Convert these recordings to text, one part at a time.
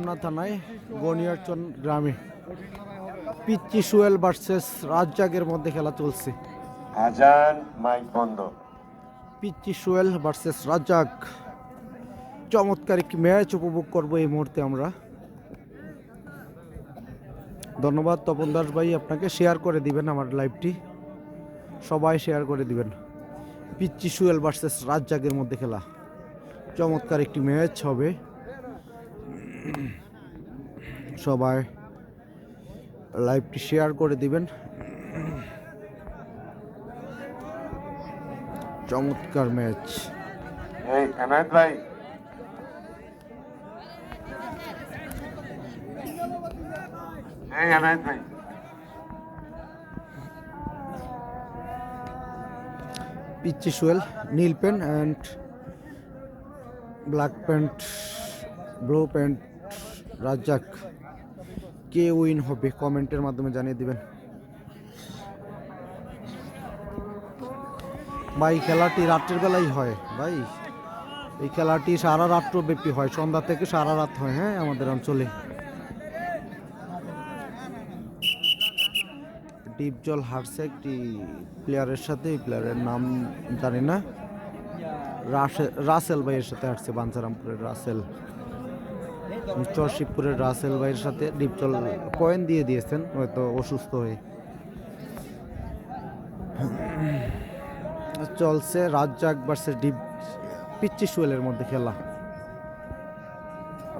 রমনা থানায় গনিয়ারচন গ্রামে পিচ্চি সোহেল ভার্সেস রাজ্জাকের মধ্যে খেলা চলছে। আজান মাইক বন্ধ। পিচ্চি সোহেল ভার্সেস রাজ্জাক, চমৎকার একটি ম্যাচ উপভোগ করবো এই মুহূর্তে আমরা। ধন্যবাদ তপন দাস ভাই, আপনাকে শেয়ার করে দিবেন আমার লাইভটি, সবাই শেয়ার করে দিবেন। পিচ্চি সোহেল ভার্সেস রাজ্জাকের মধ্যে খেলা, চমৎকার একটি ম্যাচ হবে, সবাই লাইভটি শেয়ার করে দিবেন। চমৎকার ম্যাচ। এই এনায়েত ভাই, এই এনায়েত ভাই, পিচ্চি সোহেল নীল pant and black pant, blue pant Razzak, কে উইন হবে কমেন্টের মাধ্যমে জানিয়ে দিবেন ভাই। খেলাটি রাত্রের বেলাই হয় ভাই, এই খেলাটি সারা রাত্র ব্যাপী হয়, সন্ধ্যা থেকে সারা রাত হয়। হ্যাঁ, আমাদের অঞ্চলে ডিপ জল হারছে একটি প্লেয়ারের সাথে, এই প্লেয়ারের নাম জানি না, রাসেল ভাইয়ের সাথে হারছে, বাঞ্ছারামপুরের রাসেল, চরশিবপুরের রাসেল ভাইয়ের সাথে ডিপজল পয়েন্ট দিয়ে দিয়েছেন হয়তো অসুস্থ হয়ে। চলছে রাজ্জাক ভার্সেস পিচ্চি সোহেলের মধ্যে খেলা।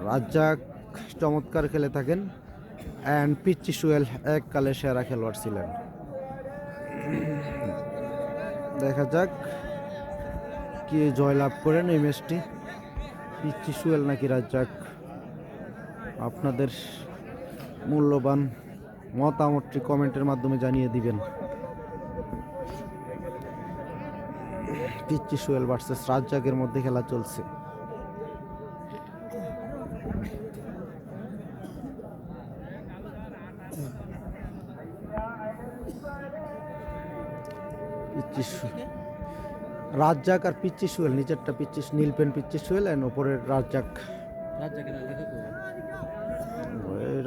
রাজ্জাক চমৎকার খেলে থাকেন অ্যান্ড পিচ্চি সোহেল এককালে সেরা খেলোয়াড় ছিলেন। দেখা যাক কে জয়লাভ করেন এই ম্যাচটি, পিচ্চি সোহেল নাকি রাজ্জাক। আপনাদের মূল্যবান মতামতটি কমেন্টের মাধ্যমে জানিয়ে দিবেন। পিচ্চি সোহেল ভার্সেস রাজ্জাকের মধ্যে খেলা চলছে। রাজ্জাক আর পিচ্চি সোহেল, নিচেরটা পিচ্চি নীল পেন পিচ্চি সোহেল এন্ড উপরের রাজ্জাক।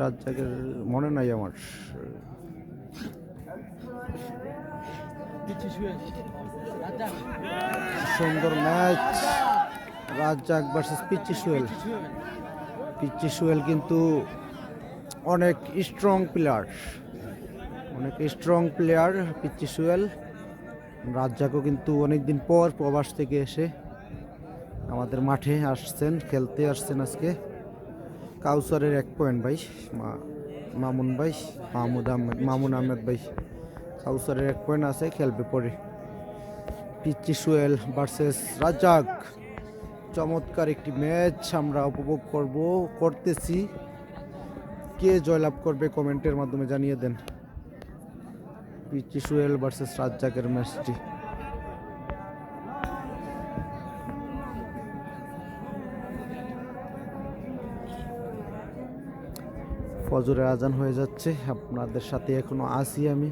রাজ্জাকের মনে নাই আমার। সুন্দর ম্যাচ, রাজ্জাক ভার্সেস পিচ্চি সোহেল। পিচ্চি সোহেল কিন্তু অনেক স্ট্রং প্লেয়ার, অনেক স্ট্রং প্লেয়ার পিচ্চি সোহেল। রাজ্জাকও কিন্তু অনেকদিন পর প্রবাস থেকে এসে আমাদের মাঠে আসছেন, খেলতে আসছেন আজকে। কাউসারের 1 পয়েন্ট ভাই, মামুন ভাই, মামুন আহমেদ ভাই, কাউসারের 1 পয়েন্ট আছে, খেলবে পরে। পিচ্চি সোহেল ভার্সেস রাজ্জাক, চমৎকার একটি ম্যাচ আমরা উপভোগ করতেছি। কে জয়লাভ করবে কমেন্টের মাধ্যমে জানিয়ে দেন। পিচ্চি সোহেল ভার্সেস রাজ্জাকের ম্যাচটি। ফজরের আজান হয়ে যাচ্ছে, আপনাদের সাথে এখনো আছি আমি,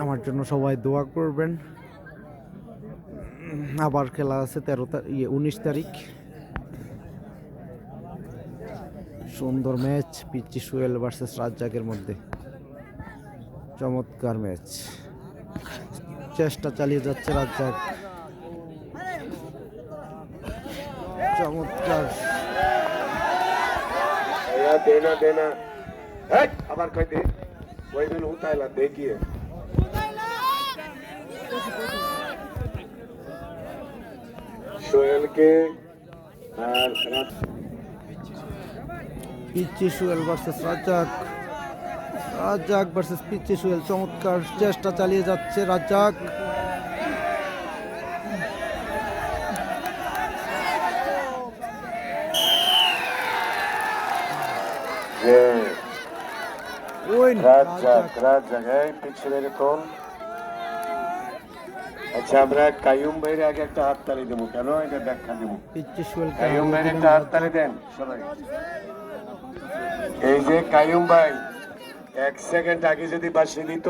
আমার জন্য সবাই দোয়া করবেন। আবার খেলা আছে 19 তারিখ, সুন্দর ম্যাচ পিচ্চি সোহেল ভার্সেস রাজ্জাকের মধ্যে, চমৎকার ম্যাচ। চেষ্টা চালিয়ে যাচ্ছে রাজ্জাক, চমৎকার। দেনা দেনা আবার কইতে ওই দিন উঠাইলা দেখিয়ে সোহেলকে আর পিচ্চি সোহেল ভার্সেস রাজ্জাক, রাজ্জাক ভার্সেস পিচ্চি সোহেল, চমৎকার চেষ্টা চালিয়ে যাচ্ছে রাজ্জাক। রাজ্জাক পিছনের কোন। আচ্ছা, আমরা কাইয়ুম ভাইয়ের আগে একটা হাততালি দেবো, কেন এটা ব্যাখ্যা দেবো। কাইয়ুম ভাইয়ের একটা হাততালি দেন সবাই। এই যে কাইয়ুম ভাই 1 সেকেন্ড আগে যদি বাসি দিত